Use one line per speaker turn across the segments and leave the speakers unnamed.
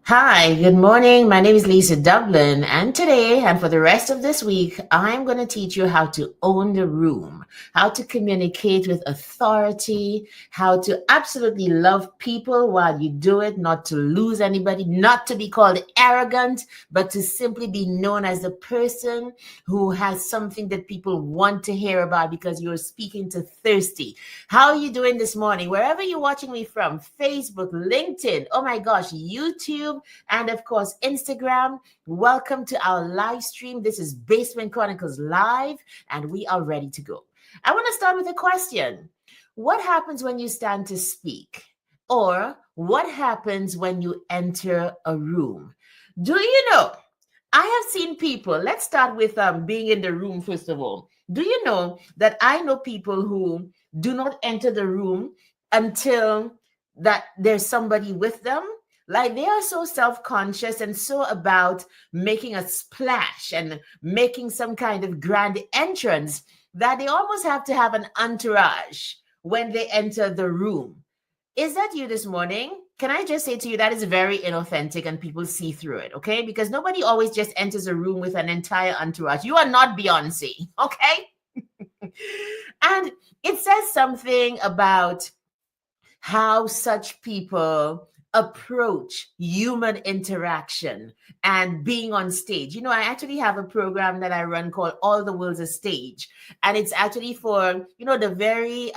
Hi, good morning. My name is Lisa Dublin, and today and for the rest of this week, I'm going to teach you how to own the room, how to communicate with authority, how to absolutely love people while you do it, not to lose anybody, not to be called arrogant, but to simply be known as the person who has something that people want to hear about because you're speaking to thirsty. How are you doing this morning? Wherever you're watching me from, Facebook, LinkedIn, oh my gosh, YouTube, and of course, Instagram. Welcome to our live stream. This is Basement Chronicles Live, and we are ready to go. I want to start with a question. What happens when you stand to speak? Or what happens when you enter a room? Do you know? I have seen people, let's start with being in the room, first of all. Do you know that I know people who do not enter the room until that there's somebody with them? Like they are so self-conscious and so about making a splash and making some kind of grand entrance that they almost have to have an entourage when they enter the room. Is that you this morning? Can I just say to you that is very inauthentic and people see through it, okay? Because nobody always just enters a room with an entire entourage. You are not Beyonce, okay? And it says something about how such people approach human interaction and being on stage. You know, I actually have a program that I run called All the World's a Stage. And it's actually for, the very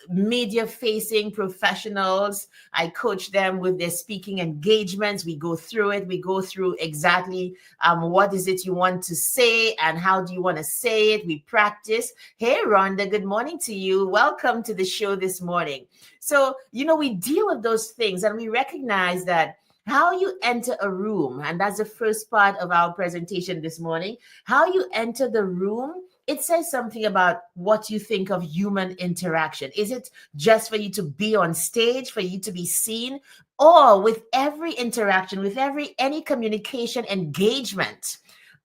media facing professionals. I coach them with their speaking engagements. We go through it. We go through exactly what is it you want to say and how do you want to say it. We practice. Hey, Rhonda, good morning to you. Welcome to the show this morning. So, we deal with those things and we recognize that how you enter a room, and that's the first part of our presentation this morning, how you enter the room, it says something about what you think of human interaction. Is it just for you to be on stage, for you to be seen, or with every interaction, with any communication engagement,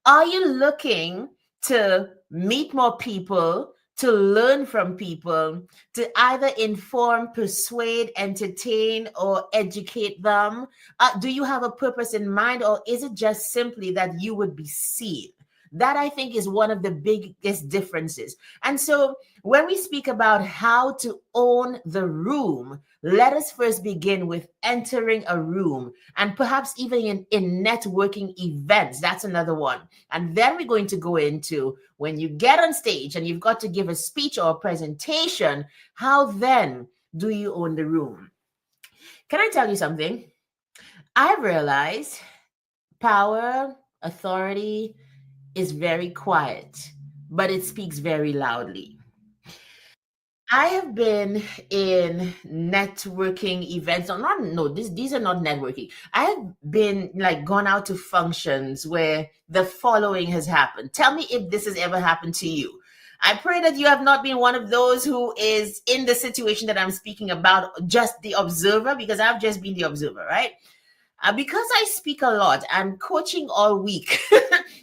are you looking to meet more people, to learn from people, to either inform, persuade, entertain, or educate them? Do you have a purpose in mind, or is it just simply that you would be seen? That I think is one of the biggest differences. And so when we speak about how to own the room, let us first begin with entering a room and perhaps even in networking events. That's another one. And then we're going to go into when you get on stage and you've got to give a speech or a presentation, how then do you own the room? Can I tell you something? I've realized power, authority is very quiet, but it speaks very loudly. I have been in networking events. Or not, no, these are not networking. I have been like gone out to functions where the following has happened. Tell me if this has ever happened to you. I pray that you have not been one of those who is in the situation that I'm speaking about, just the observer, because I've just been the observer, right? Because I speak a lot, I'm coaching all week.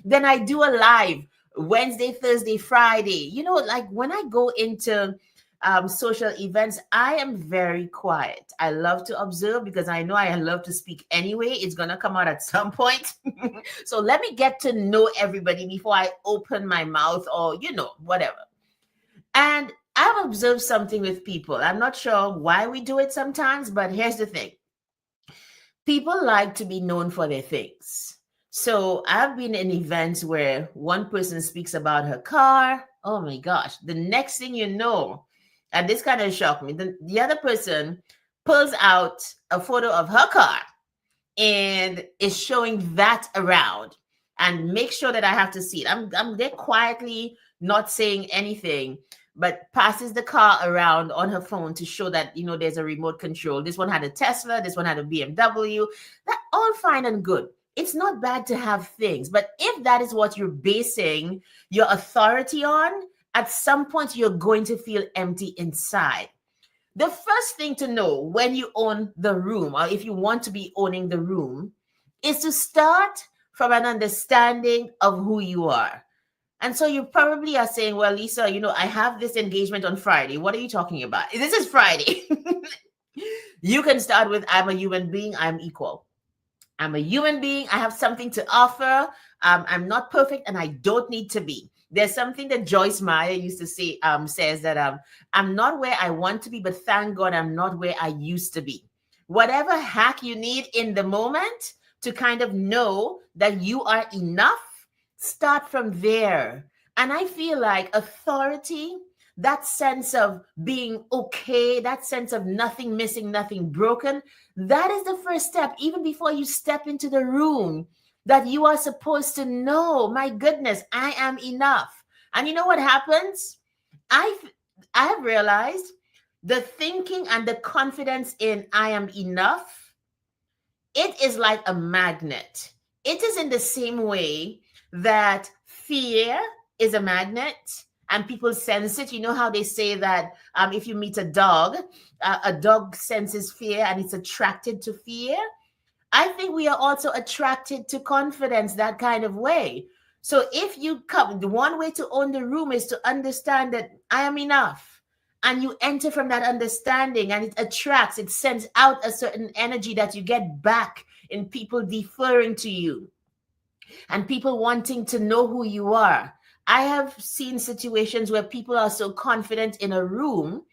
Then I do a live Wednesday, Thursday, Friday. Like when I go into social events, I am very quiet. I love to observe because I know I love to speak anyway. It's going to come out at some point. So let me get to know everybody before I open my mouth or, whatever. And I've observed something with people. I'm not sure why we do it sometimes, but here's the thing. People like to be known for their things. So I've been in events where one person speaks about her car. Oh my gosh. The next thing you know, and this kind of shocked me, the other person pulls out a photo of her car and is showing that around and make sure that I have to see it. I'm there quietly, not saying anything, but passes the car around on her phone to show that, there's a remote control. This one had a Tesla, this one had a BMW. That all fine and good. It's not bad to have things, but if that is what you're basing your authority on, at some point you're going to feel empty inside. The first thing to know when you own the room, or if you want to be owning the room, is to start from an understanding of who you are. And so you probably are saying, well, Lisa, I have this engagement on Friday. What are you talking about? This is Friday. You can start with, I'm a human being, I'm equal. I'm a human being. I have something to offer. I'm not perfect and I don't need to be. There's something that Joyce Meyer used to say, says that I'm not where I want to be, but thank God I'm not where I used to be. Whatever hack you need in the moment to kind of know that you are enough, start from there. And I feel like authority, that sense of being okay, that sense of nothing missing, nothing broken, that is the first step, even before you step into the room, that you are supposed to know, my goodness, I am enough. And you know what happens? I've I've realized the thinking and the confidence in I am enough, it is like a magnet. It is in the same way that fear is a magnet and people sense it. You know how they say that if you meet a dog senses fear and it's attracted to fear. I think we are also attracted to confidence that kind of way. So if you come, the one way to own the room is to understand that I am enough. And you enter from that understanding and it attracts, it sends out a certain energy that you get back in people deferring to you and people wanting to know who you are. I have seen situations where people are so confident in a room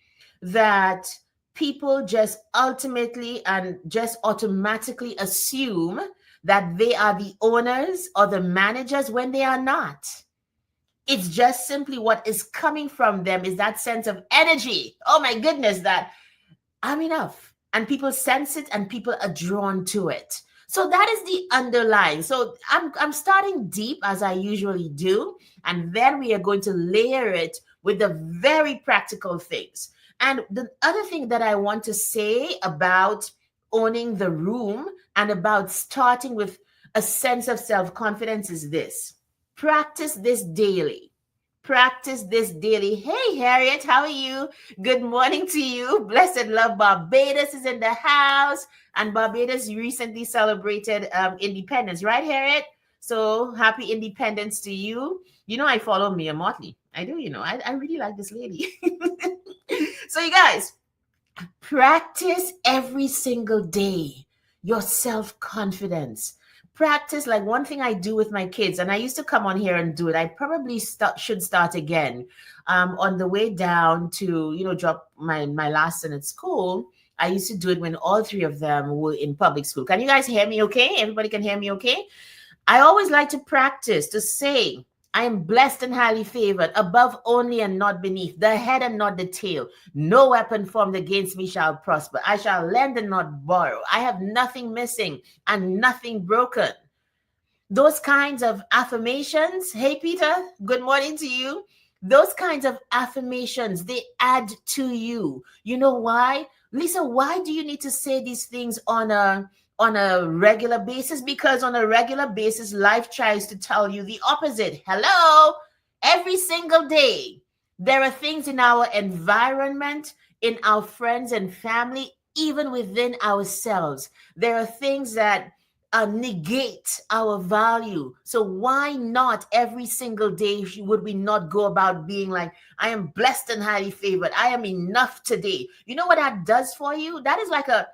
that people just ultimately and just automatically assume that they are the owners or the managers when they are not. It's just simply what is coming from them is that sense of energy. Oh my goodness, that I'm enough. And people sense it and people are drawn to it. So that is the underlying. So I'm starting deep as I usually do. And then we are going to layer it with the very practical things. And the other thing that I want to say about owning the room and about starting with a sense of self-confidence is this. Practice this daily. Practice this daily. Hey, Harriet, how are you? Good morning to you. Blessed love. Barbados is in the house, and Barbados recently celebrated independence, right, Harriet? So happy independence to you. You know, I follow Mia Motley. I do, I really like this lady. So, you guys, practice every single day your self confidence. Practice, like one thing I do with my kids, and I used to come on here and do it. I probably should start again. On the way down to drop my last son at school. I used to do it when all three of them were in public school. Can you guys hear me okay? Everybody can hear me okay? I always like to practice to say, I am blessed and highly favored, above only and not beneath, the head and not the tail. No weapon formed against me shall prosper. I shall lend and not borrow. I have nothing missing and nothing broken. Those kinds of affirmations. Hey, Peter, good morning to you. Those kinds of affirmations, they add to you. You know why? Lisa, why do you need to say these things on a regular basis? Because on a regular basis, life tries to tell you the opposite. Hello, every single day, there are things in our environment, in our friends and family, even within ourselves. There are things that negate our value. So why not every single day would we not go about being like, I am blessed and highly favored. I am enough today. You know what that does for you? That is like an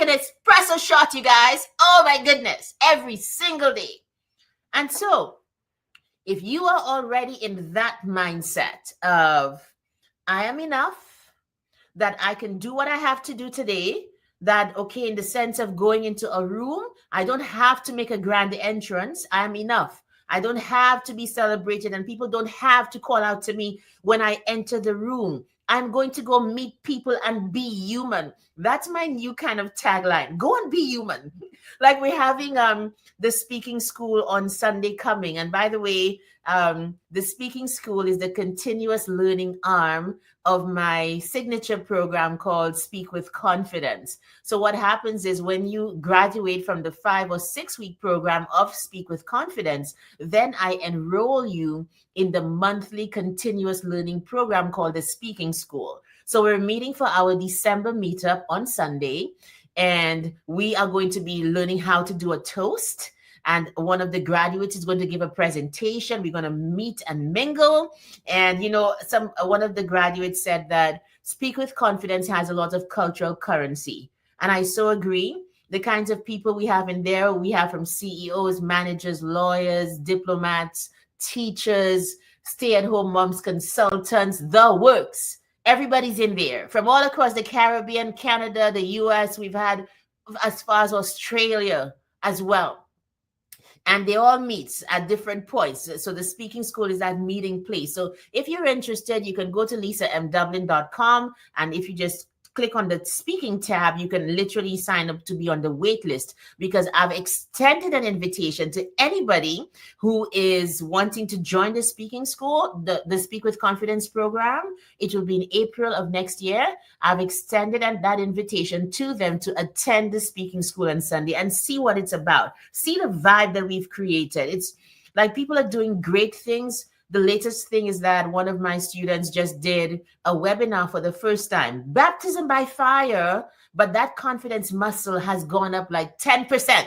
espresso shot, you guys. Oh my goodness. Every single day. And so if you are already in that mindset of I am enough, that I can do what I have to do today, that, okay, in the sense of going into a room, I don't have to make a grand entrance. I am enough. I don't have to be celebrated and people don't have to call out to me when I enter the room. I'm going to go meet people and be human. That's my new kind of tagline. Go and be human. Like we're having the speaking school on Sunday coming. And by the way, the speaking school is the continuous learning arm of my signature program called Speak with Confidence. So what happens is when you graduate from the 5 or 6 week program of Speak with Confidence, then I enroll you in the monthly continuous learning program called the Speaking School. So we're meeting for our December meetup on Sunday, and we are going to be learning how to do a toast. And one of the graduates is going to give a presentation. We're going to meet and mingle. And, one of the graduates said that Speak with Confidence has a lot of cultural currency. And I so agree. the kinds of people we have in there. We have from CEOs, managers, lawyers, diplomats, teachers, stay-at-home moms, consultants, the works. Everybody's in there from all across the Caribbean, Canada, the US. We've had as far as Australia as well, and they all meet at different points. So the speaking school is that meeting place. So if you're interested, you can go to lisamdublin.com, and if you just click on the speaking tab, you can literally sign up to be on the wait list, because I've extended an invitation to anybody who is wanting to join the speaking school, the Speak with Confidence program. It will be in April of next year. I've extended that invitation to them to attend the speaking school on Sunday and see what it's about. See the vibe that we've created. It's like people are doing great things. The latest thing is that one of my students just did a webinar for the first time, baptism by fire, but that confidence muscle has gone up like 10%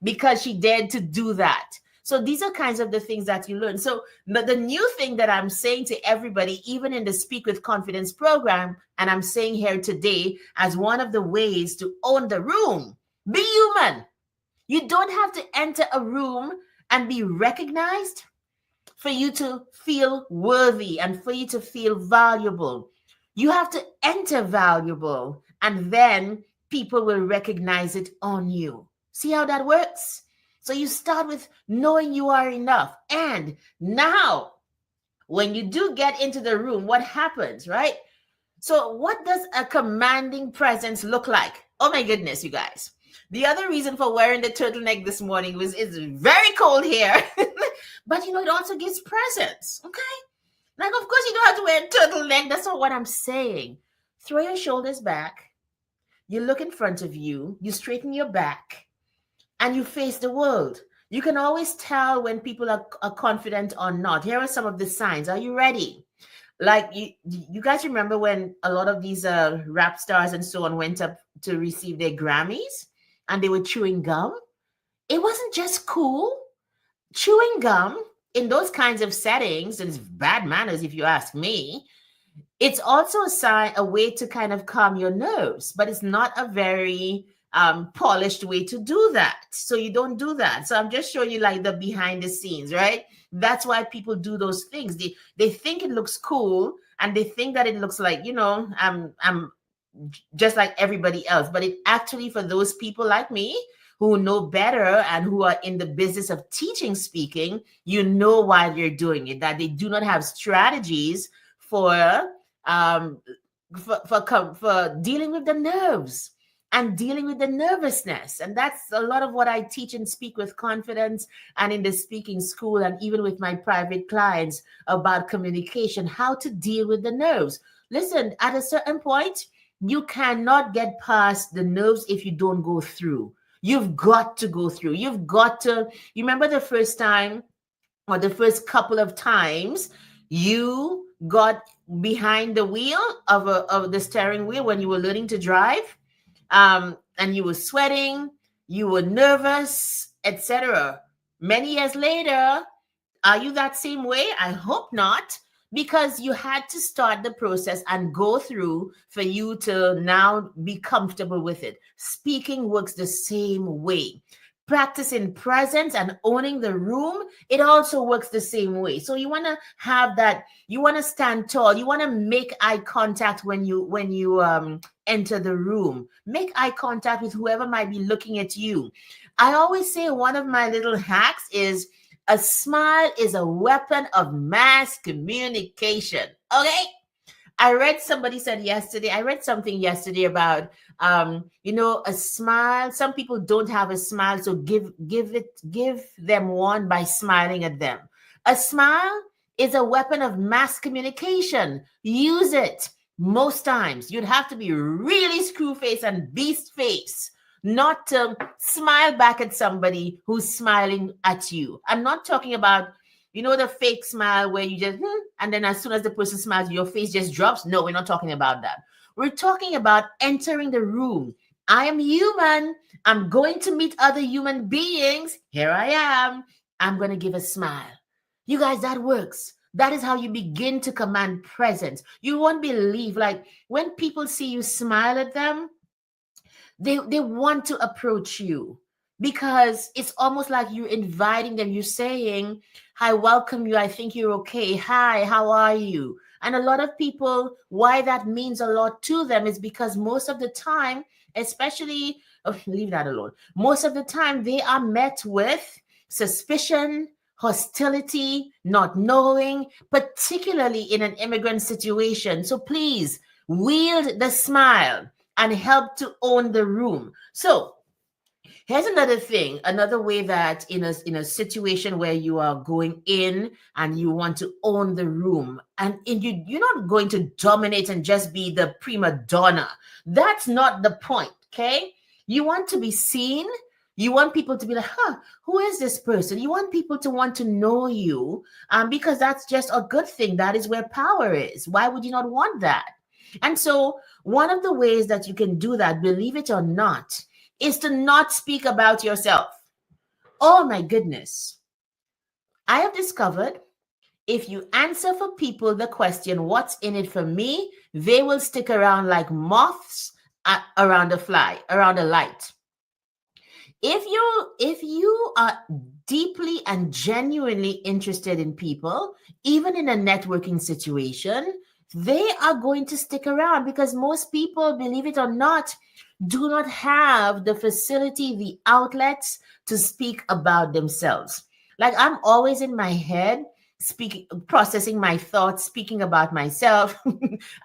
because she dared to do that. So these are kinds of the things that you learn. So the new thing that I'm saying to everybody, even in the Speak with Confidence program, and I'm saying here today as one of the ways to own the room, be human. You don't have to enter a room and be recognized for you to feel worthy and for you to feel valuable. You have to enter valuable, and then people will recognize it on you. See how that works? So you start with knowing you are enough. And now, when you do get into the room, what happens, right? So what does a commanding presence look like? Oh my goodness, you guys. The other reason for wearing the turtleneck this morning was it's very cold here. But it also gives presence. Okay? Like, of course, you don't have to wear a turtleneck. That's not what I'm saying. Throw your shoulders back. You look in front of you. You straighten your back. And you face the world. You can always tell when people are confident or not. Here are some of the signs. Are you ready? Like, you guys remember when a lot of these rap stars and so on went up to receive their Grammys and they were chewing gum? It wasn't just cool. Chewing gum in those kinds of settings is bad manners, if you ask me. It's also a way to kind of calm your nerves, but it's not a very polished way to do that. So you don't do that. So I'm just showing you like the behind the scenes, right? That's why people do those things. They think it looks cool, and they think that it looks like, I'm just like everybody else. But it actually, for those people like me who know better and who are in the business of teaching speaking, while you're doing it, that they do not have strategies for dealing with the nerves and dealing with the nervousness. And that's a lot of what I teach and Speak with Confidence and in the speaking school, and even with my private clients, about communication, how to deal with the nerves. Listen, at a certain point, you cannot get past the nerves if you don't go through. You've got to go through. You remember the first time or the first couple of times you got behind the wheel of the steering wheel when you were learning to drive, and you were sweating, you were nervous, etc. Many years later, are you that same way? I hope not, because you had to start the process and go through for you to now be comfortable with it. Speaking works the same way. Practicing presence and owning the room, it also works the same way. So you want to have that, you want to stand tall, you want to make eye contact when you enter the room. Make eye contact with whoever might be looking at you. I always say one of my little hacks is a smile is a weapon of mass communication. Okay? I read something yesterday about a smile. Some people don't have a smile, so give them one by smiling at them. A smile is a weapon of mass communication. Use it. Most times you'd have to be really screw face and beast face not to smile back at somebody who's smiling at you. I'm not talking about the fake smile where you just, and then as soon as the person smiles, your face just drops. No, we're not talking about that. We're talking about entering the room. I am human. I'm going to meet other human beings. Here I am. I'm going to give a smile. You guys, that works. That is how you begin to command presence. You won't believe, like when people see you smile at them, They want to approach you because it's almost like you're inviting them. You're saying, "Hi, welcome you. I think you're okay. Hi, how are you?" And a lot of people, why that means a lot to them is because most of the time, especially, oh, leave that alone. Most of the time, they are met with suspicion, hostility, not knowing, particularly in an immigrant situation. So please wield the smile and help to own the room. So here's another thing, another way that in a situation where you are going in and you want to own the room, and you're not going to dominate and just be the prima donna. That's not the point, okay? You want to be seen. You want people to be like, huh, who is this person? You want people to want to know you, because that's just a good thing. That is where power is. Why would you not want that? And so, one of the ways that you can do that, believe it or not, is to not speak about yourself. Oh my goodness. I have discovered if you answer for people the question, what's in it for me? They will stick around like moths around a fly, around a light. If you are deeply and genuinely interested in people, even in a networking situation, they are going to stick around because most people, believe it or not, do not have the facility, the outlets to speak about themselves. Like I'm always in my head speaking, processing my thoughts, speaking about myself.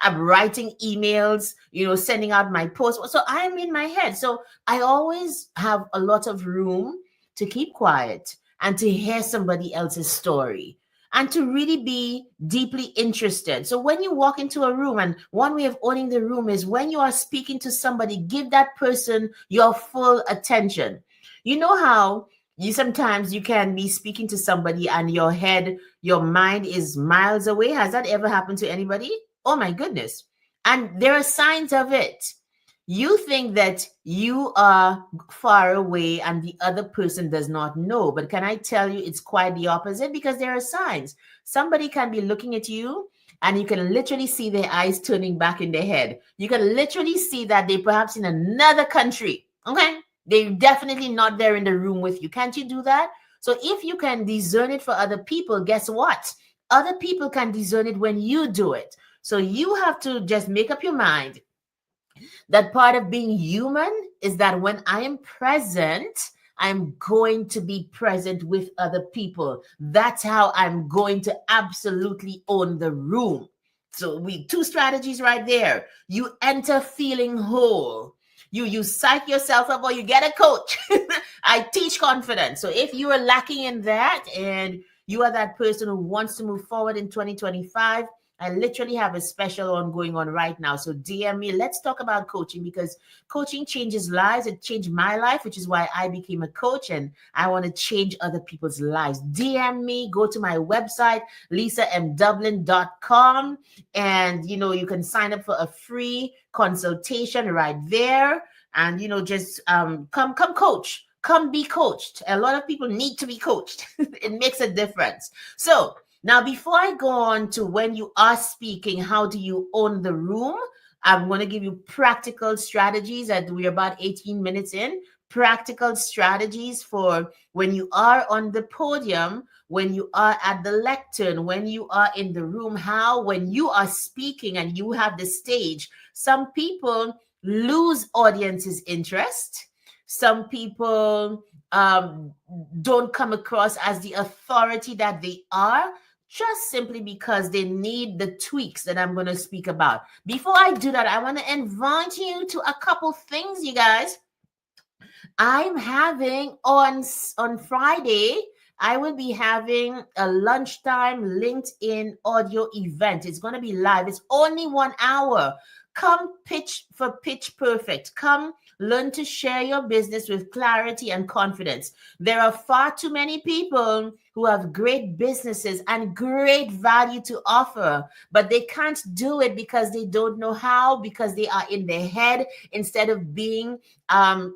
I'm writing emails, sending out my posts. So I'm in my head. So I always have a lot of room to keep quiet and to hear somebody else's story and to really be deeply interested. So when you walk into a room, and one way of owning the room is when you are speaking to somebody, give that person your full attention. You know how you can be speaking to somebody and your mind is miles away. Has that ever happened to anybody? Oh my goodness. And there are signs of it. You think that you are far away and the other person does not know. But can I tell you, it's quite the opposite because there are signs. Somebody can be looking at you and you can literally see their eyes turning back in their head. You can literally see that they perhaps in another country. Okay. They're definitely not there in the room with you. Can't you do that? So if you can discern it for other people, guess what? Other people can discern it when you do it. So you have to just make up your mind that part of being human is that when I am present, I'm going to be present with other people. That's how I'm going to absolutely own the room. So we two strategies right there. You enter feeling whole. You psych yourself up or you get a coach. I teach confidence. So if you are lacking in that and you are that person who wants to move forward in 2025, I literally have a special one going on right now. So DM me. Let's talk about coaching because coaching changes lives. It changed my life, which is why I became a coach and I want to change other people's lives. DM me, go to my website, lisamdublin.com, and you can sign up for a free consultation right there. And just come coach. Come be coached. A lot of people need to be coached. It makes a difference. So now, before I go on to when you are speaking, how do you own the room? I'm going to give you practical strategies, and we're about 18 minutes in. Practical strategies for when you are on the podium, when you are at the lectern, when you are in the room, how when you are speaking and you have the stage, some people lose audience's interest. Some people don't come across as the authority that they are, just simply because they need the tweaks that I'm going to speak about. Before I do that, I want to invite you to a couple things, you guys. I'm having on Friday, I will be having a lunchtime LinkedIn audio event. It's going to be live. It's only 1 hour. Come pitch for Pitch Perfect. Come learn to share your business with clarity and confidence. There are far too many people who have great businesses and great value to offer, but they can't do it because they don't know how, because they are in their head instead of being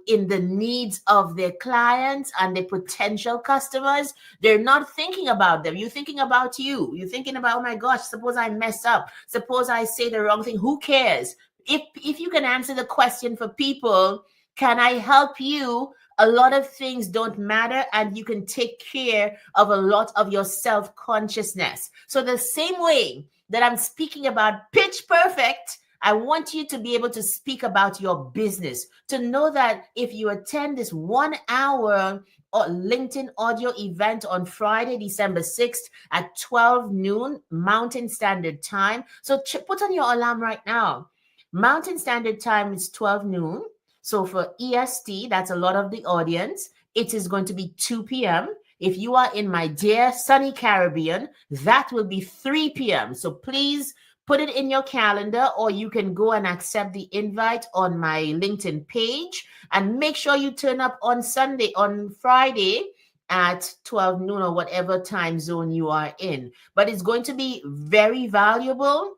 in the needs of their clients and their potential customers. They're not thinking about them. You're thinking about you. You're thinking about, oh my gosh, suppose I mess up. Suppose I say the wrong thing. Who cares? If you can answer the question for people, Can I help you? A lot of things don't matter, and you can take care of a lot of your self consciousness. So, the same way that I'm speaking about pitch perfect, I want you to be able to speak about your business, to know that if you attend this 1 hour or LinkedIn audio event on Friday, December 6th at 12 noon Mountain Standard Time. So put on your alarm right now. Mountain Standard Time is 12 noon. So for EST, that's a lot of the audience. It is going to be 2 p.m. If you are in my dear sunny Caribbean, that will be 3 p.m. So please put it in your calendar, or you can go and accept the invite on my LinkedIn page, and make sure you turn up on Friday at 12 noon or whatever time zone you are in. But it's going to be very valuable.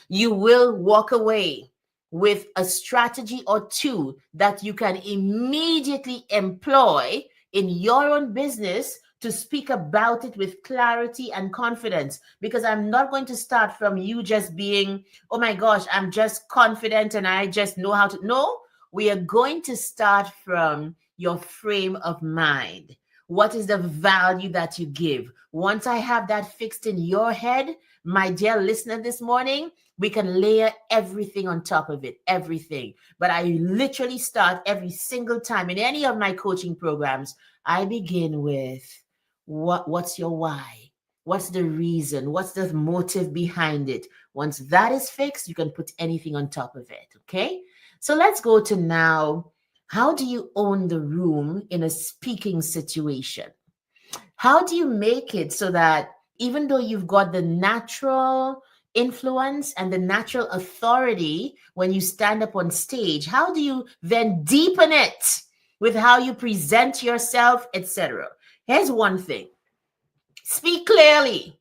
You will walk away with a strategy or two that you can immediately employ in your own business to speak about it with clarity and confidence. Because I'm not going to start from you just being, oh my gosh, I'm just confident and I just know how to. No, we are going to start from your frame of mind. What is the value that you give? Once I have that fixed in your head, my dear listener, this morning, we can layer everything on top of it, everything. But I literally start every single time in any of my coaching programs. I begin with what's your why? What's the reason? What's the motive behind it? Once that is fixed, you can put anything on top of it. Okay. So let's go to now. How do you own the room in a speaking situation? How do you make it so that even though you've got the natural influence and the natural authority when you stand up on stage, how do you then deepen it with how you present yourself, etc.? Here's one thing. Speak clearly.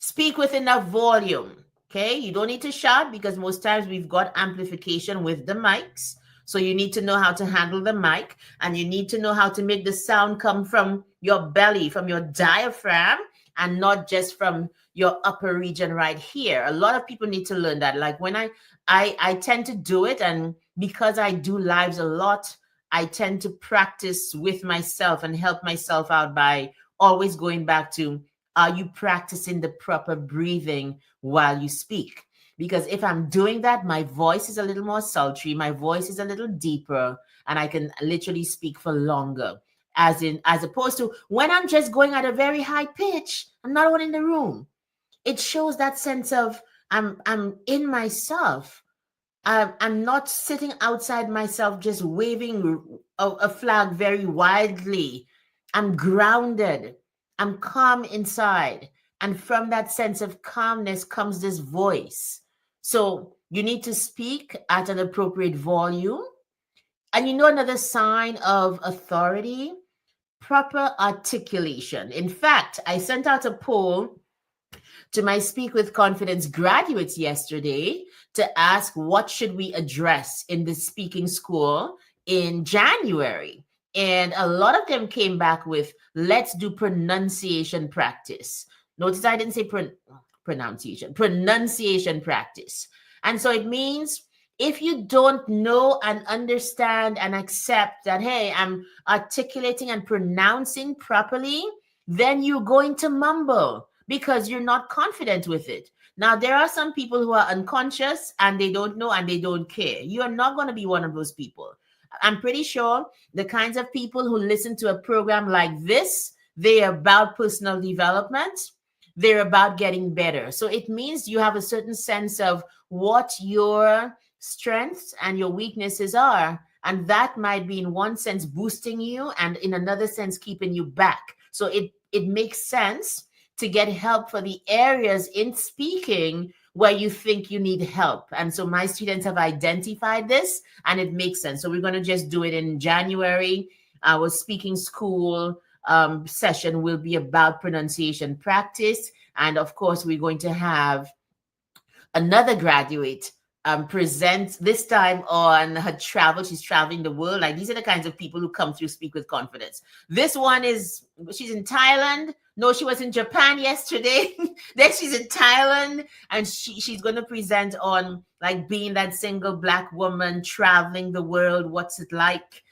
Speak with enough volume. Okay, you don't need to shout, because most times we've got amplification with the mics. So you need to know how to handle the mic, and you need to know how to make the sound come from your belly, from your diaphragm, and not just from your upper region right here. A lot of people need to learn that. Like when I tend to do it, and because I do lives a lot, I tend to practice with myself and help myself out by always going back to, are you practicing the proper breathing while you speak? Because if I'm doing that, my voice is a little more sultry, my voice is a little deeper, and I can literally speak for longer. As opposed to when I'm just going at a very high pitch, I'm not one in the room. It shows that sense of I'm in myself. I'm not sitting outside myself just waving a flag very wildly. I'm grounded. I'm calm inside. And from that sense of calmness comes this voice. So you need to speak at an appropriate volume. And another sign of authority, proper articulation. In fact, I sent out a poll to my Speak with Confidence graduates yesterday to ask what should we address in the speaking school in January. And a lot of them came back with, let's do pronunciation practice. Notice I didn't say pronunciation practice. And so it means if you don't know and understand and accept that, hey, I'm articulating and pronouncing properly, then you're going to mumble because you're not confident with it. Now, there are some people who are unconscious and they don't know and they don't care. You are not going to be one of those people. I'm pretty sure the kinds of people who listen to a program like this, they're about personal development. They're about getting better. So it means you have a certain sense of what your strengths and your weaknesses are. And that might be in one sense boosting you and in another sense keeping you back. So it makes sense to get help for the areas in speaking where you think you need help. And so my students have identified this and it makes sense. So we're going to just do it in January. Our speaking school session will be about pronunciation practice. And of course, we're going to have another graduate present this time on her travel. She's traveling the world. Like, these are the kinds of people who come through Speak with Confidence. This one she's in Thailand. No, she was in Japan yesterday. Then she's in Thailand, and she's going to present on like being that single Black woman traveling the world. What's it like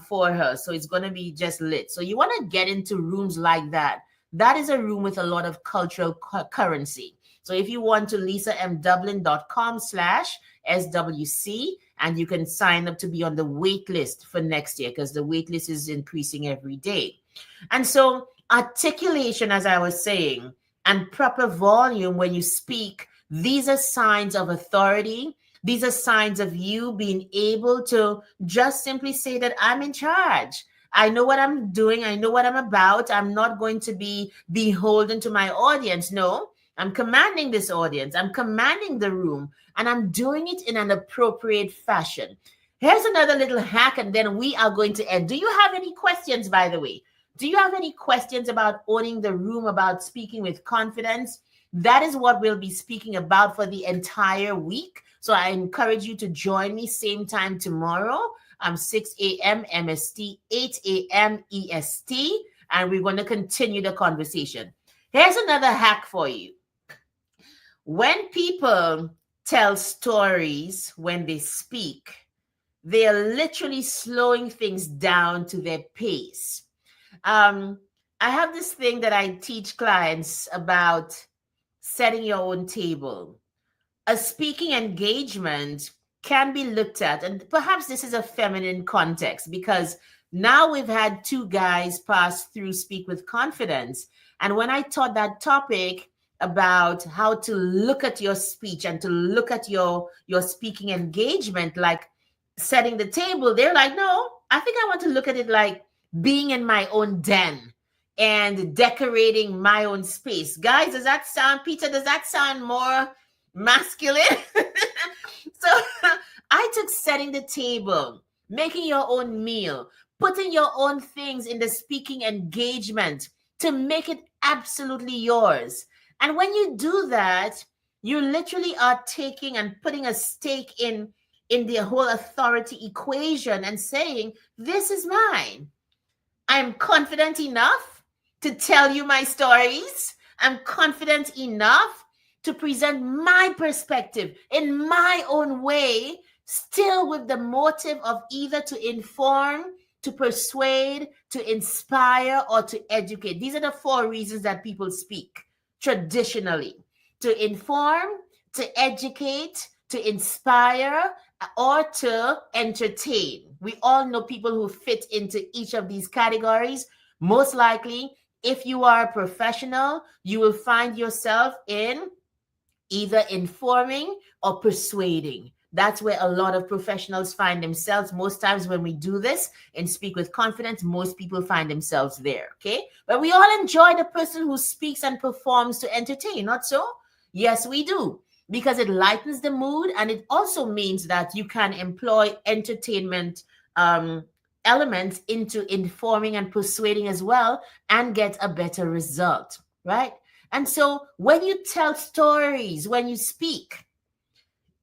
for her? So it's going to be just lit. So you want to get into rooms like that. That is a room with a lot of cultural currency. So if you want to lisamdublin.com/SWC, and you can sign up to be on the wait list for next year, because the wait list is increasing every day. And so articulation, as I was saying, and proper volume when you speak, these are signs of authority. These are signs of you being able to just simply say that I'm in charge. I know what I'm doing. I know what I'm about. I'm not going to be beholden to my audience. No, I'm commanding this audience. I'm commanding the room, and I'm doing it in an appropriate fashion. Here's another little hack, and then we are going to end. Do you have any questions, by the way? Do you have any questions about owning the room, about speaking with confidence? That is what we'll be speaking about for the entire week. So I encourage you to join me same time tomorrow. 6 a.m. MST, 8 a.m. EST, and we're going to continue the conversation. Here's another hack for you. When people tell stories when they speak, they are literally slowing things down to their pace. I have this thing that I teach clients about setting your own table. A speaking engagement can be looked at, and perhaps this is a feminine context, because now we've had two guys pass through Speak with Confidence. And when I taught that topic about how to look at your speech and to look at your speaking engagement, like setting the table, they're like, no, I think I want to look at it like being in my own den and decorating my own space. Guys, does that sound, Peter, does that sound more masculine? So I took setting the table, making your own meal, putting your own things in the speaking engagement to make it absolutely yours. And when you do that, you literally are taking and putting a stake in the whole authority equation and saying, this is mine. I'm confident enough to tell you my stories. I'm confident enough to present my perspective in my own way, still with the motive of either to inform, to persuade, to inspire, or to educate. These are the 4 reasons that people speak traditionally: to inform, to educate, to inspire, or to entertain. We all know people who fit into each of these categories. Most likely, if you are a professional, you will find yourself in either informing or persuading. That's where a lot of professionals find themselves. Most times when we do this and Speak with Confidence, most people find themselves there, okay? But we all enjoy the person who speaks and performs to entertain, not so? Yes, we do, because it lightens the mood, and it also means that you can employ entertainment elements into informing and persuading as well, and get a better result, right? And so when you tell stories, when you speak,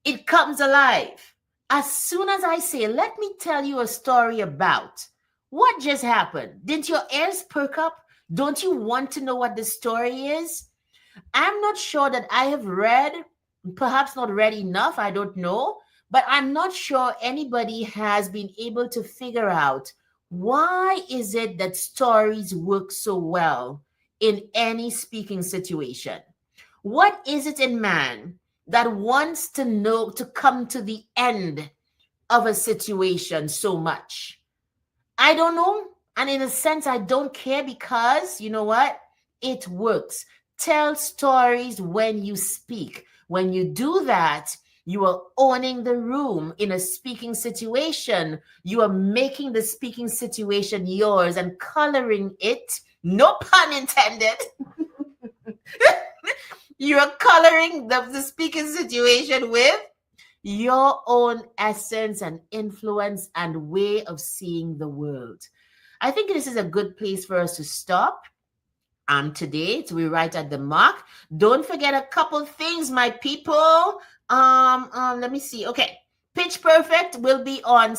it comes alive. As soon as I say, let me tell you a story about what just happened, didn't your ears perk up? Don't you want to know what the story is? I'm not sure that I have read, perhaps not read enough, I don't know, but I'm not sure anybody has been able to figure out why is it that stories work so well in any speaking situation. What is it in man that wants to know, to come to the end of a situation so much? I don't know. And in a sense, I don't care, because you know what? It works. Tell stories when you speak. When you do that, you are owning the room in a speaking situation. You are making the speaking situation yours and coloring it, no pun intended. You are coloring the speaking situation with your own essence and influence and way of seeing the world. I think this is a good place for us to stop today. So we're right at the mark. Don't forget a couple things, my people. Let me see. Okay, Pitch Perfect will be on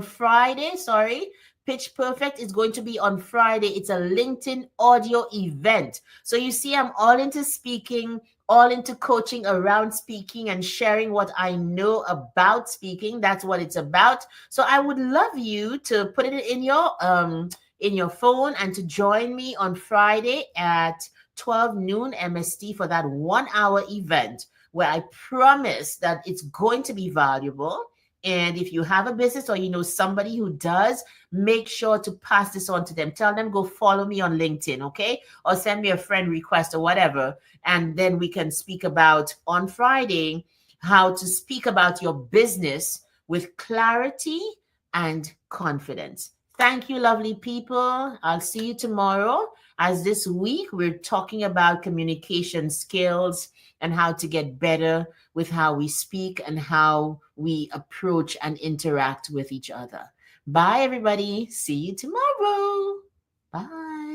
Friday. Sorry, Pitch Perfect is going to be on Friday. It's a LinkedIn audio event. So you see, I'm all into speaking, all into coaching around speaking and sharing what I know about speaking. That's what it's about. So I would love you to put it in your phone and to join me on Friday at 12 noon MST for that 1 hour event where I promise that it's going to be valuable. And if you have a business or you know somebody who does, make sure to pass this on to them. Tell them, go follow me on LinkedIn, okay? Or send me a friend request or whatever. And then we can speak about on Friday how to speak about your business with clarity and confidence. Thank you, lovely people. I'll see you tomorrow. As this week, we're talking about communication skills and how to get better with how we speak and how we approach and interact with each other. Bye, everybody. See you tomorrow. Bye.